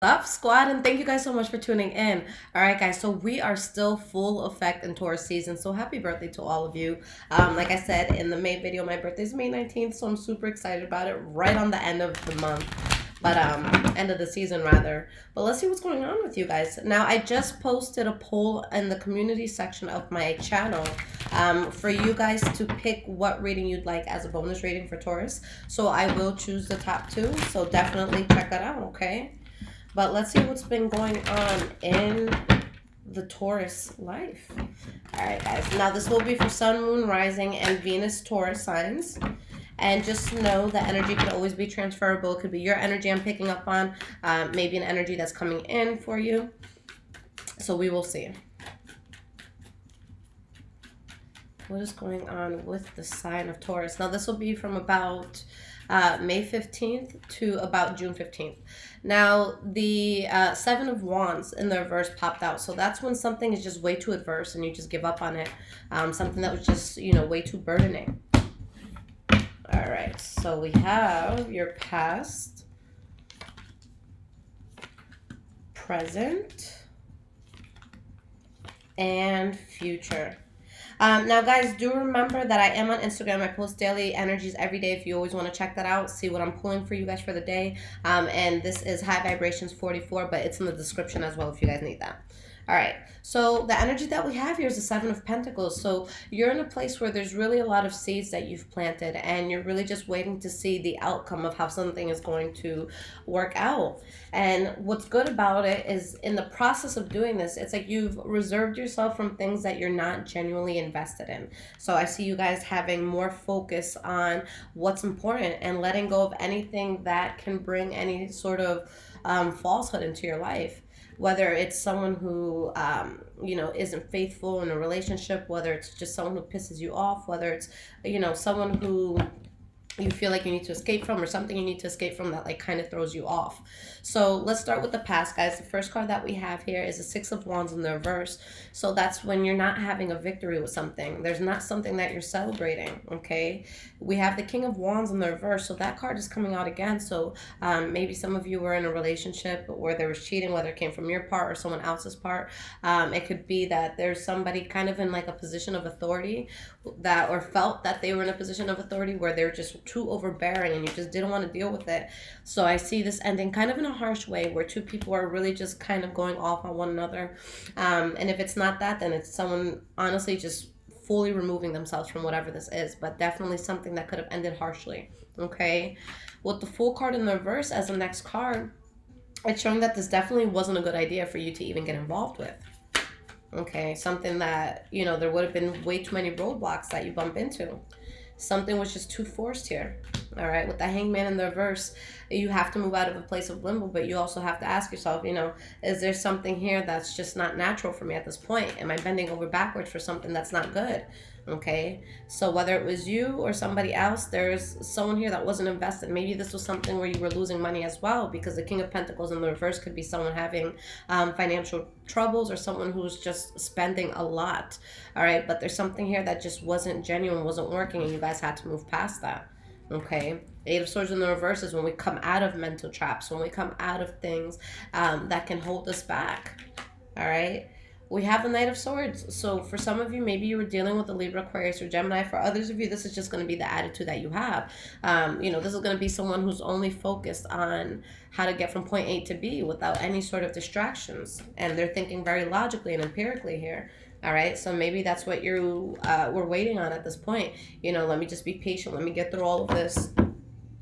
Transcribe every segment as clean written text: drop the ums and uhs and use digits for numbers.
Up, squad, and thank you guys so much for tuning in. All right, guys, so we are still full effect in Taurus season, so happy birthday to all of you. Like I said in the May video, my birthday is May 19th, so I'm super excited about it, right on the end of the month, but end of the season rather. But let's see what's going on with you guys. Now, I just posted a poll in the community section of my channel for you guys to pick what reading you'd like as a bonus reading for Taurus. So I will choose the top two, so definitely check that out, okay? But let's see what's been going on in the Taurus life. All right, guys. Now, this will be for Sun, Moon, Rising, and Venus Taurus signs. And just know that energy can always be transferable. It could be your energy I'm picking up on, maybe an energy that's coming in for you. So we will see. What is going on with the sign of Taurus? Now, this will be from about May 15th to about June 15th. Now, the Seven of Wands in the reverse popped out. So that's when something is just way too adverse and you just give up on it. Something that was just, way too burdening. All right, so we have your past, present, and future. Now, guys, do remember that I am on Instagram. I post daily energies every day if you always want to check that out, see what I'm pulling for you guys for the day. And this is High Vibrations 44, but it's in the description as well if you guys need that. All right, so the energy that we have here is the Seven of Pentacles. So you're in a place where there's really a lot of seeds that you've planted, and you're really just waiting to see the outcome of how something is going to work out. And what's good about it is in the process of doing this, it's like you've reserved yourself from things that you're not genuinely invested in. So I see you guys having more focus on what's important and letting go of anything that can bring any sort of falsehood into your life, whether it's someone who isn't faithful in a relationship, whether it's just someone who pisses you off, whether it's someone who you feel like you need to escape from, or something you need to escape from that like kind of throws you off. So let's start with the past, guys. The first card that we have here is the Six of Wands in the reverse. So that's when you're not having a victory with something. There's not something that you're celebrating, okay? We have the King of Wands in the reverse, so that card is coming out again. So maybe some of you were in a relationship where there was cheating, whether it came from your part or someone else's part. It could be that there's somebody kind of in like a position of authority that, or felt that they were in a position of authority where they're just too overbearing and you just didn't want to deal with it. So I see this ending kind of in a harsh way where two people are really just kind of going off on one another. And if it's not that, then it's someone honestly just fully removing themselves from whatever this is, but definitely something that could have ended harshly. Okay, with the Fool card in the reverse as the next card, it's showing that this definitely wasn't a good idea for you to even get involved with. Okay, something that there would have been way too many roadblocks that you bump into. Something was just too forced here. All right, with the Hangman in the reverse, you have to move out of a place of limbo, but you also have to ask yourself, is there something here that's just not natural for me at this point? Am I bending over backwards for something that's not good? Okay, so whether it was you or somebody else, there's someone here that wasn't invested. Maybe this was something where you were losing money as well, because the King of Pentacles in the reverse could be someone having financial troubles, or someone who's just spending a lot. All right, but there's something here that just wasn't genuine, wasn't working, and you guys had to move past that. Okay, Eight of Swords in the reverse is when we come out of mental traps, when we come out of things that can hold us back. All right, we have the Knight of Swords. So for some of you, maybe you were dealing with a Libra, Aquarius, or Gemini. For others of you, this is just going to be the attitude that you have. This is going to be someone who's only focused on how to get from point A to B without any sort of distractions, and they're thinking very logically and empirically here. All right, so maybe that's what you were waiting on at this point. Let me just be patient. Let me get through all of this,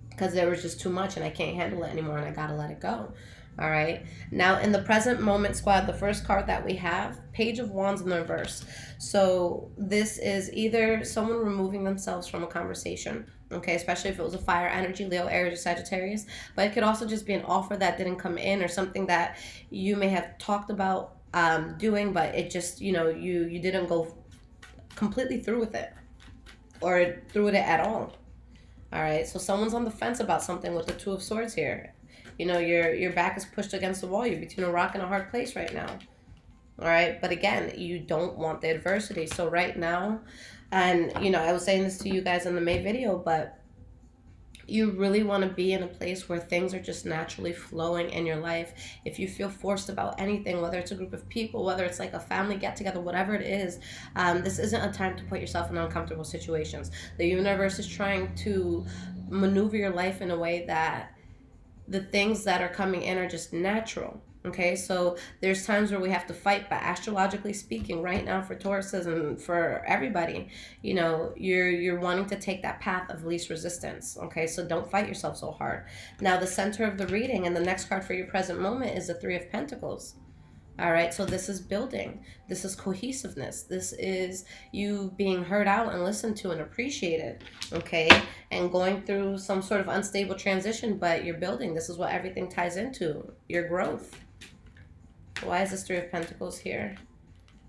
because there was just too much and I can't handle it anymore and I gotta let it go. All right, now in the present moment, squad, the first card that we have, Page of Wands in the reverse. So this is either someone removing themselves from a conversation, okay, especially if it was a fire energy, Leo, Aries, or Sagittarius. But it could also just be an offer that didn't come in, or something that you may have talked about doing, but it just you didn't go completely through with it, or through with it at all. All right, so someone's on the fence about something with the Two of Swords here. Your back is pushed against the wall. You're between a rock and a hard place right now. All right, but again, you don't want the adversity. So right now, and I was saying this to you guys in the May video, but You really want to be in a place where things are just naturally flowing in your life. If you feel forced about anything, whether it's a group of people, whether it's like a family get together, whatever it is, this isn't a time to put yourself in uncomfortable situations. The universe is trying to maneuver your life in a way that the things that are coming in are just natural. Okay, so there's times where we have to fight, but astrologically speaking, right now for Tauruses and for everybody, you know, you're wanting to take that path of least resistance. Okay, so don't fight yourself so hard. Now, the center of the reading and the next card for your present moment is the Three of Pentacles. All right, so this is building. This is cohesiveness. This is you being heard out and listened to and appreciated, okay? And going through some sort of unstable transition, but you're building. This is what everything ties into, your growth. Why is this Three of Pentacles here?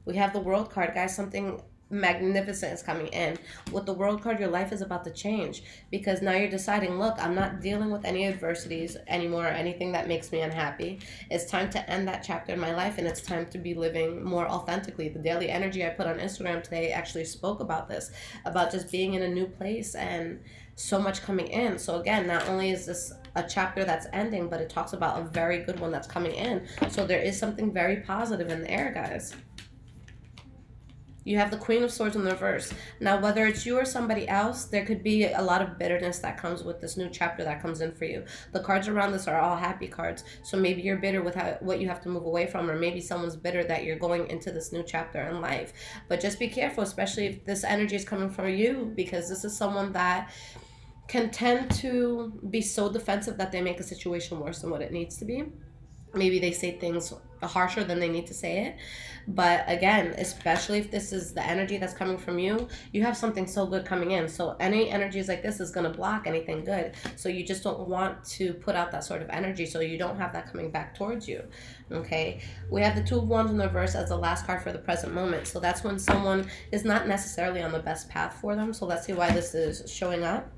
We have the World card, guys. Something magnificent is coming in. With the World card, your life is about to change because now you're deciding, look, I'm not dealing with any adversities anymore or anything that makes me unhappy. It's time to end that chapter in my life, and it's time to be living more authentically. The daily energy I put on Instagram today actually spoke about this, about just being in a new place and so much coming in. So again, not only is this a chapter that's ending, but it talks about a very good one that's coming in. So there is something very positive in the air, guys. You have the Queen of Swords in the reverse. Now, whether it's you or somebody else, there could be a lot of bitterness that comes with this new chapter that comes in for you. The cards around this are all happy cards. So maybe you're bitter with what you have to move away from, or maybe someone's bitter that you're going into this new chapter in life. But just be careful, especially if this energy is coming from you, because this is someone that can tend to be so defensive that they make a situation worse than what it needs to be. Maybe they say things harsher than they need to say it. But again, especially if this is the energy that's coming from you, you have something so good coming in. So any energies like this is going to block anything good. So you just don't want to put out that sort of energy, so you don't have that coming back towards you. Okay, we have the Two of Wands in the reverse as the last card for the present moment. So that's when someone is not necessarily on the best path for them. So let's see why this is showing up.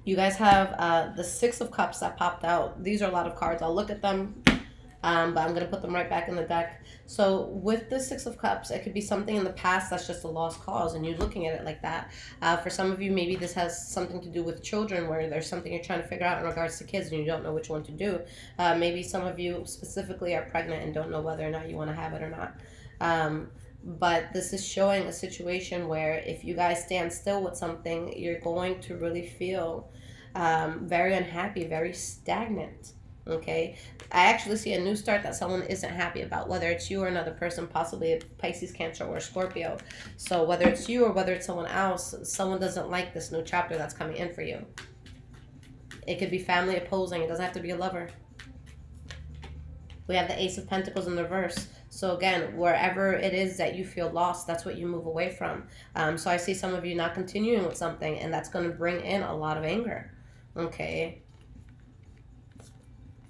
You guys have the Six of Cups that popped out. These are a lot of cards. I'll look at them, but I'm going to put them right back in the deck. So with the Six of Cups, it could be something in the past that's just a lost cause, and you're looking at it like that. For some of you, maybe this has something to do with children, where there's something you're trying to figure out in regards to kids, and you don't know which one to do. Maybe some of you specifically are pregnant and don't know whether or not you want to have it or not. But this is showing a situation where if you guys stand still with something, you're going to really feel very unhappy, very stagnant. Okay, I actually see a new start that someone isn't happy about, whether it's you or another person, possibly a Pisces, Cancer, or Scorpio. So whether it's you or whether it's someone else, someone doesn't like this new chapter that's coming in for you. It could be family opposing. It doesn't have to be a lover. We have the Ace of Pentacles in the reverse. So again, wherever it is that you feel lost, that's what you move away from. So I see some of you not continuing with something, and that's going to bring in a lot of anger. Okay.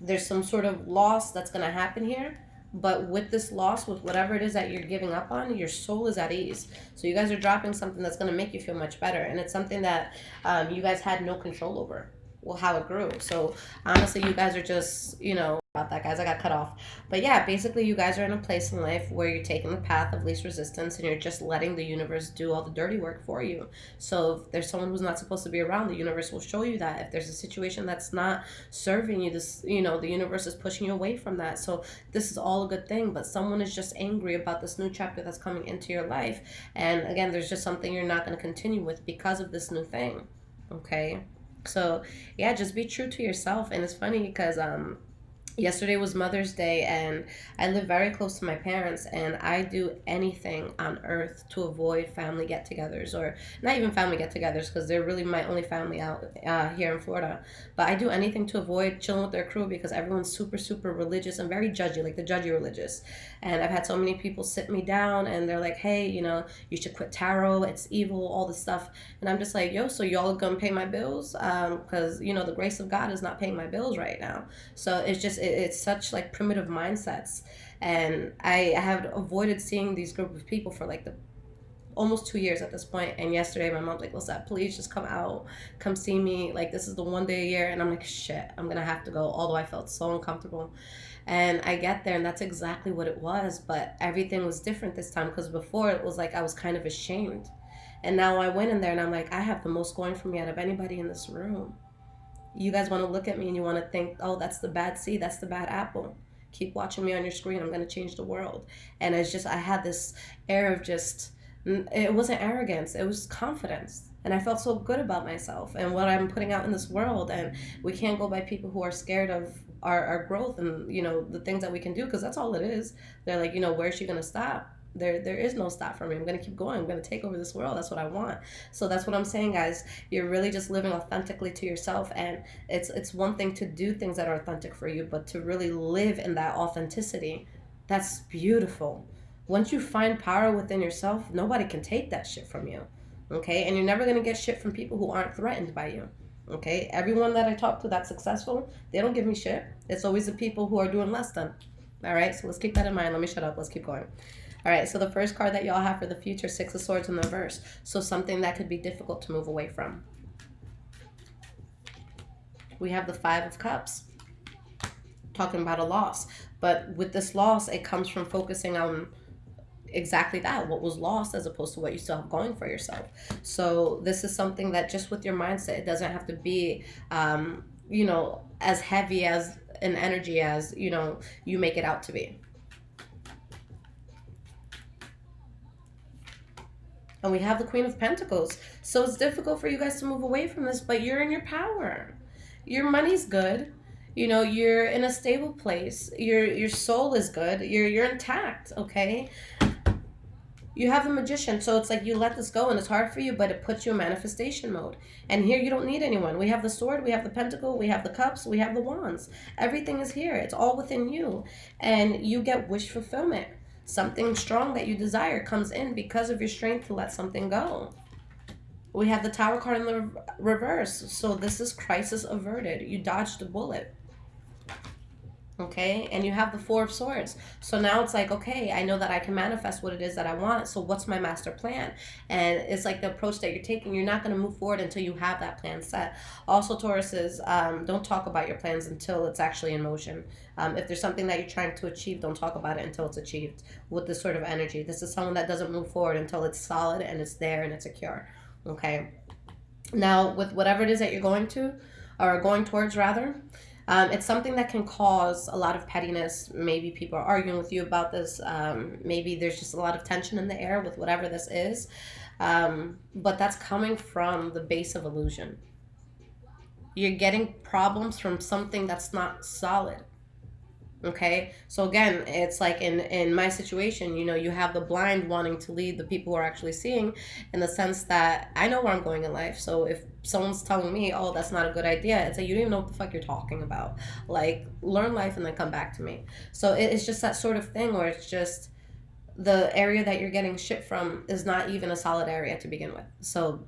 There's some sort of loss that's going to happen here. But with this loss, with whatever it is that you're giving up on, your soul is at ease. So you guys are dropping something that's going to make you feel much better. And it's something that you guys had no control over. Well, how it grew. So honestly, you guys are just, about that, guys. I got cut off. But yeah, basically you guys are in a place in life where you're taking the path of least resistance, and you're just letting the universe do all the dirty work for you. So if there's someone who's not supposed to be around, the universe will show you that. If there's a situation that's not serving you, the universe is pushing you away from that. So this is all a good thing, but someone is just angry about this new chapter that's coming into your life. And again, there's just something you're not going to continue with because of this new thing. Okay? So yeah, just be true to yourself. And it's funny because yesterday was Mother's Day, and I live very close to my parents, and I do anything on earth to avoid family get-togethers, or not even family get-togethers, because they're really my only family out here in Florida. But I do anything to avoid chilling with their crew because everyone's super, super religious and very judgy, like the judgy religious. And I've had so many people sit me down, and they're like, hey, you should quit tarot, it's evil, all this stuff. And I'm just like, yo, so y'all gonna pay my bills? Because, the grace of God is not paying my bills right now. So it's just, it's such like primitive mindsets, and I have avoided seeing these group of people for like the almost 2 years at this point. And yesterday my mom's like, Lissette, please just come out, come see me, like this is the one day a year. And I'm like, shit, I'm gonna have to go, although I felt so uncomfortable. And I get there, and that's exactly what it was, but everything was different this time, because before it was like I was kind of ashamed. And now I went in there and I'm like, I have the most going for me out of anybody in this room. You guys want to look at me and you want to think, oh, that's the bad seed, that's the bad apple. Keep watching me on your screen. I'm going to change the world. And it's just, I had this air of just, it wasn't arrogance, it was confidence. And I felt so good about myself and what I'm putting out in this world. And we can't go by people who are scared of our growth and, you know, the things that we can do, because that's all it is. They're like, you know, where's she going to stop? There is no stop for me. I'm going to keep going. I'm going to take over this world. That's what I want. So that's what I'm saying, guys. You're really just living authentically to yourself. And it's one thing to do things that are authentic for you, but to really live in that authenticity, that's beautiful. Once you find power within yourself, nobody can take that shit from you. Okay? And you're never going to get shit from people who aren't threatened by you. Okay? Everyone that I talk to that's successful, they don't give me shit. It's always the people who are doing less than. All right? So let's keep that in mind. Let me shut up. Let's keep going. All right, so the first card that y'all have for the future, Six of Swords in the reverse. So something that could be difficult to move away from. We have the Five of Cups, talking about a loss. But with this loss, it comes from focusing on exactly that, what was lost, as opposed to what you still have going for yourself. So this is something that just with your mindset, it doesn't have to be, you know, as heavy as an energy as, you know, you make it out to be. And we have the Queen of Pentacles. So it's difficult for you guys to move away from this, but you're in your power. Your money's good. You know, you're in a stable place. Your soul is good. You're intact, okay? You have the Magician, so it's like you let this go and it's hard for you, but it puts you in manifestation mode. And here you don't need anyone. We have the Sword, we have the Pentacle, we have the Cups, we have the Wands. Everything is here. It's all within you. And you get wish fulfillment. Something strong that you desire comes in because of your strength to let something go. We have the Tower card in the reverse. So this is crisis averted. You dodged a bullet. Okay, and you have the Four of Swords. So now it's like, okay, I know that I can manifest what it is that I want. So what's my master plan? And it's like the approach that you're taking. You're not going to move forward until you have that plan set. Also, Tauruses, don't talk about your plans until it's actually in motion. If there's something that you're trying to achieve, don't talk about it until it's achieved. With this sort of energy, this is someone that doesn't move forward until it's solid and it's there and it's secure. Okay. Now, with whatever it is that you're going to, or going towards rather, it's something that can cause a lot of pettiness. Maybe people are arguing with you about this. Maybe there's just a lot of tension in the air with whatever this is. But that's coming from the base of illusion. You're getting problems from something that's not solid. Okay, so again, it's like in my situation, you know, you have the blind wanting to lead the people who are actually seeing, in the sense that I know where I'm going in life. So if someone's telling me, oh, that's not a good idea, it's like, you don't even know what the fuck you're talking about. Like, learn life and then come back to me. So it's just that sort of thing where it's just the area that you're getting shit from is not even a solid area to begin with. So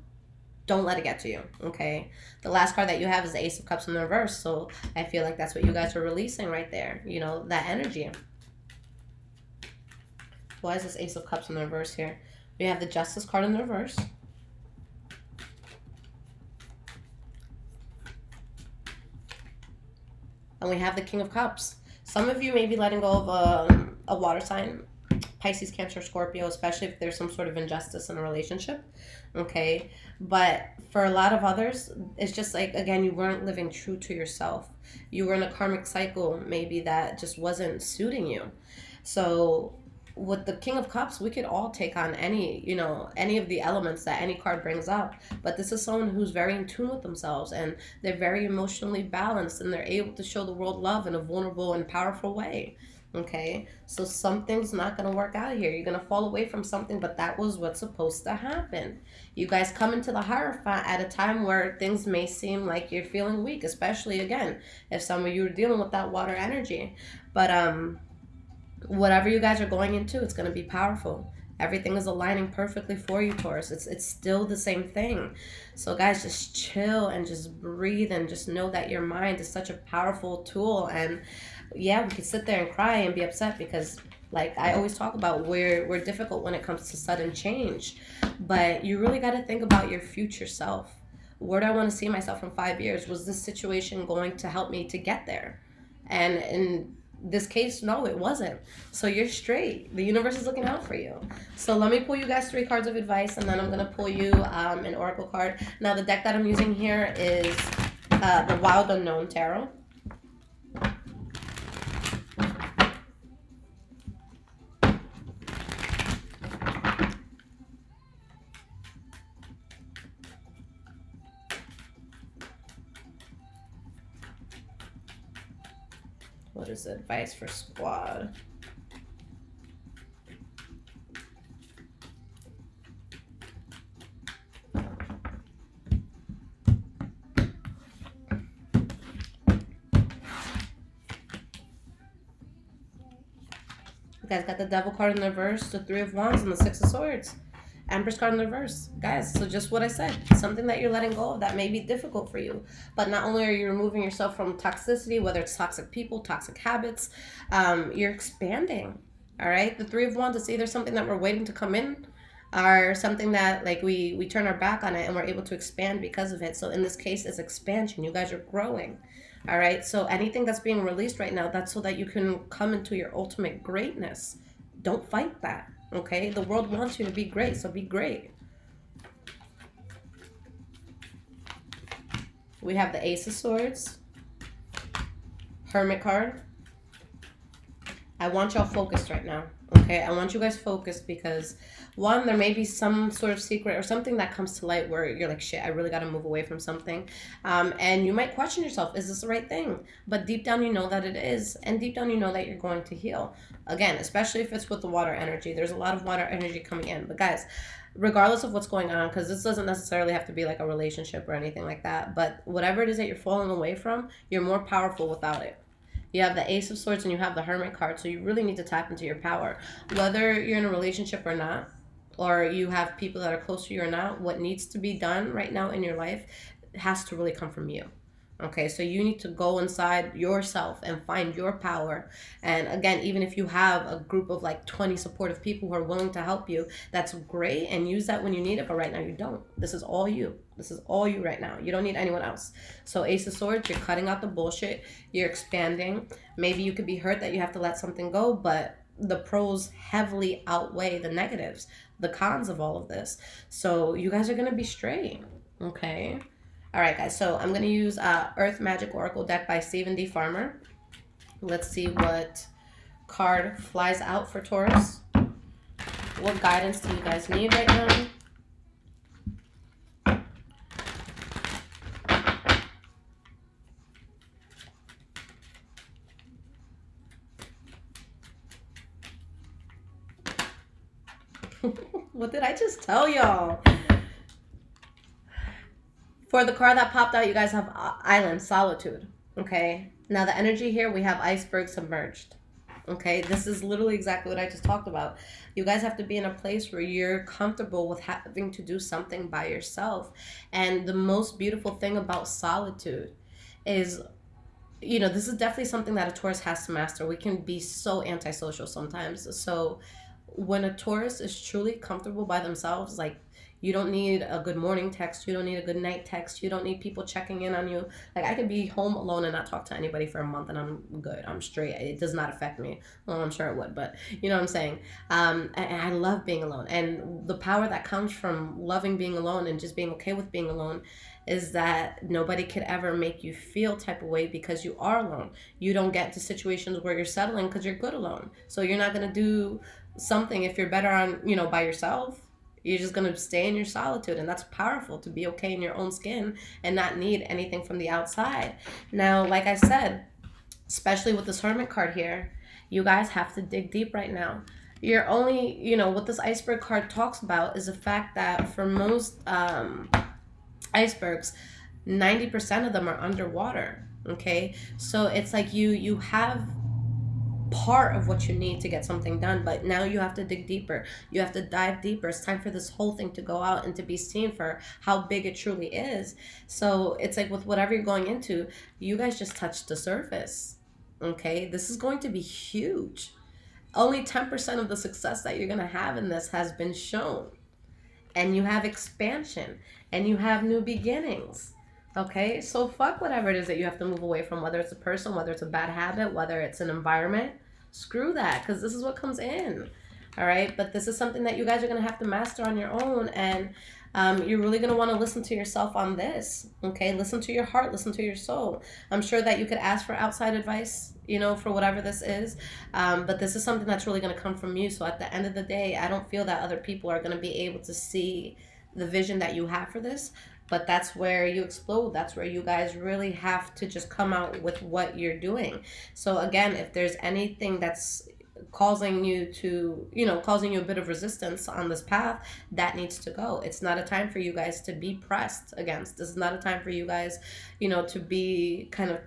don't let it get to you, okay? The last card that you have is the Ace of Cups in the reverse, so I feel like that's what you guys are releasing right there, you know, that energy. Why is this Ace of Cups in the reverse here? We have the Justice card in the reverse. And we have the King of Cups. Some of you may be letting go of a water sign, Pisces, Cancer, Scorpio, especially if there's some sort of injustice in a relationship, okay? But for a lot of others, it's just like, again, you weren't living true to yourself. You were in a karmic cycle maybe that just wasn't suiting you. So with the King of Cups, we could all take on any, you know, any of the elements that any card brings up. But this is someone who's very in tune with themselves, and they're very emotionally balanced, and they're able to show the world love in a vulnerable and powerful way. Okay, so something's not going to work out here. You're going to fall away from something, but that was what's supposed to happen. You guys come into the Hierophant at a time where things may seem like you're feeling weak, especially, again, if some of you are dealing with that water energy. But whatever you guys are going into, it's going to be powerful. Everything is aligning perfectly for you, Taurus. It's still the same thing. So guys, just chill and just breathe and just know that your mind is such a powerful tool. And yeah, we could sit there and cry and be upset because, like I always talk about, we're difficult when it comes to sudden change. But you really got to think about your future self. Where do I want to see myself in 5 years? Was this situation going to help me to get there? And this case, no, it wasn't. So you're straight. The universe is looking out for you. So let me pull you guys 3 cards of advice, and then I'm going to pull you an oracle card. Now, the deck that I'm using here is the Wild Unknown Tarot. What is the advice for squad? You guys got the Devil card in the reverse, the 3 of Wands, and the 6 of Swords. Empress card in the reverse. Guys, so just what I said. Something that you're letting go of that may be difficult for you. But not only are you removing yourself from toxicity, whether it's toxic people, toxic habits, you're expanding. All right? The 3 of Wands is either something that we're waiting to come in, or something that like we turn our back on it and we're able to expand because of it. So in this case, it's expansion. You guys are growing. All right, so anything that's being released right now, that's so that you can come into your ultimate greatness. Don't fight that, okay? The world wants you to be great, so be great. We have the Ace of Swords, Hermit card. I want y'all focused right now, okay? I want you guys focused because, one, there may be some sort of secret or something that comes to light where you're like, shit, I really got to move away from something. And you might question yourself, is this the right thing? But deep down, you know that it is. And deep down, you know that you're going to heal. Again, especially if it's with the water energy. There's a lot of water energy coming in. But guys, regardless of what's going on, because this doesn't necessarily have to be like a relationship or anything like that. But whatever it is that you're falling away from, you're more powerful without it. You have the Ace of Swords and you have the Hermit card. So you really need to tap into your power. Whether you're in a relationship or not, or you have people that are close to you or not, what needs to be done right now in your life has to really come from you. Okay, so you need to go inside yourself and find your power. And again, even if you have a group of like 20 supportive people who are willing to help you, that's great, and use that when you need it. But right now you don't. This is all you. This is all you right now. You don't need anyone else. So Ace of Swords, you're cutting out the bullshit. You're expanding. Maybe you could be hurt that you have to let something go, but the pros heavily outweigh the negatives, the cons of all of this. So you guys are going to be straight. Okay. All right, guys. So I'm going to use Earth Magic Oracle deck by Stephen D. Farmer. Let's see what card flies out for Taurus. What guidance do you guys need right now? What did I just tell y'all? For the card that popped out, you guys have Island, Solitude. Okay. Now the energy here, we have Iceberg, Submerged. Okay. This is literally exactly what I just talked about. You guys have to be in a place where you're comfortable with having to do something by yourself. And the most beautiful thing about solitude is, you know, this is definitely something that a Taurus has to master. We can be so antisocial sometimes. So when a Taurus is truly comfortable by themselves, like, you don't need a good morning text. You don't need a good night text. You don't need people checking in on you. Like, I could be home alone and not talk to anybody for a month and I'm good. I'm straight. It does not affect me. Well, I'm sure it would, but you know what I'm saying? And I love being alone. And the power that comes from loving being alone and just being okay with being alone is that nobody could ever make you feel type of way because you are alone. You don't get to situations where you're settling because you're good alone. So you're not going to do something if you're better on, you know, by yourself. You're just going to stay in your solitude, and that's powerful, to be okay in your own skin and not need anything from the outside. Now, like I said, especially with this Hermit card here, you guys have to dig deep right now. You're only, you know, what this Iceberg card talks about is the fact that for most icebergs, 90% of them are underwater, okay? So it's like you have part of what you need to get something done, but now you have to dig deeper. You have to dive deeper. It's time for this whole thing to go out and to be seen for how big it truly is. So it's like with whatever you're going into, you guys just touched the surface. Okay, this is going to be huge. Only 10% of the success that you're going to have in this has been shown, and you have expansion and you have new beginnings. Okay, so fuck whatever it is that you have to move away from, whether it's a person, whether it's a bad habit, whether it's an environment. Screw that, because this is what comes in. All right, but this is something that you guys are going to have to master on your own, and you're really going to want to listen to yourself on this. Okay, listen to your heart, listen to your soul. I'm sure that you could ask for outside advice, you know, for whatever this is, but this is something that's really going to come from you. So at the end of the day, I don't feel that other people are going to be able to see the vision that you have for this, but that's where you explode. That's where you guys really have to just come out with what you're doing. So again, if there's anything that's causing you to, you know, causing you a bit of resistance on this path, that needs to go. It's not a time for you guys to be pressed against. This is not a time for you guys, you know, to be kind of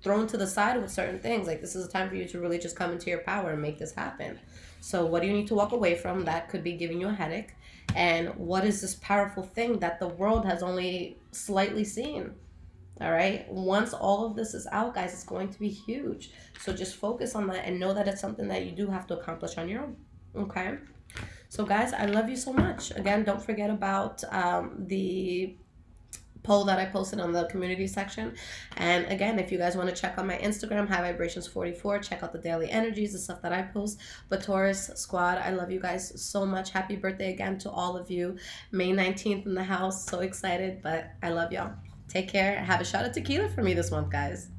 thrown to the side with certain things. Like, this is a time for you to really just come into your power and make this happen. So what do you need to walk away from that could be giving you a headache? And what is this powerful thing that the world has only slightly seen? All right. Once all of this is out, guys, it's going to be huge. So just focus on that and know that it's something that you do have to accomplish on your own. Okay. So, guys, I love you so much. Again, don't forget about the poll that I posted on the community section. And again, if you guys want to check on my Instagram, High Vibrations 44, check out the daily energies, the stuff that I post. But Taurus squad, I love you guys so much. Happy birthday again to all of you. May 19th in the house. So excited, but I love y'all. Take care. Have a shot of tequila for me this month, guys.